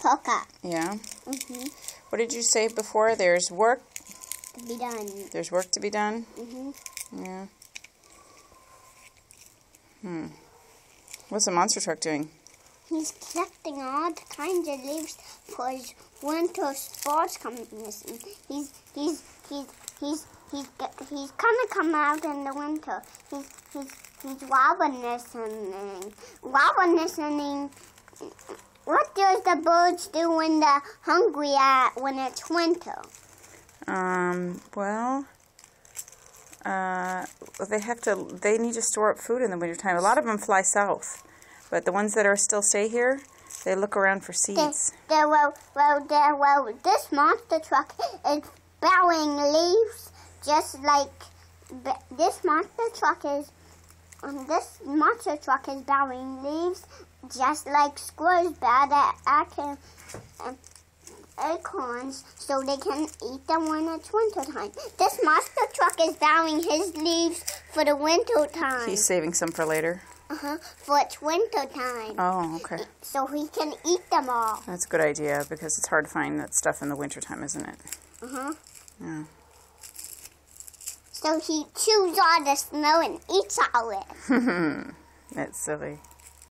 Polka. Yeah? What did you say before? There's work To be done. There's work to be done? Yeah. What's the monster truck doing? He's collecting all the kinds of leaves for his winter sports competition. He's gonna come out in the winter. He's wobbling listening. What does the birds do when they're hungry when it's winter? They need to store up food in the wintertime. A lot of them fly south, but the ones that are still stay here, they look around for seeds. This monster truck is bowing leaves just like this monster truck is bowing leaves just like squirrels bow the acorns so they can eat them when it's winter time. This monster truck is bowing his leaves for the winter time. He's saving some for later. For it's winter time. Oh, okay. So he can eat them all. That's a good idea because it's hard to find that stuff in the wintertime, isn't it? Yeah. So he chews all the snow and eats all it. That's silly.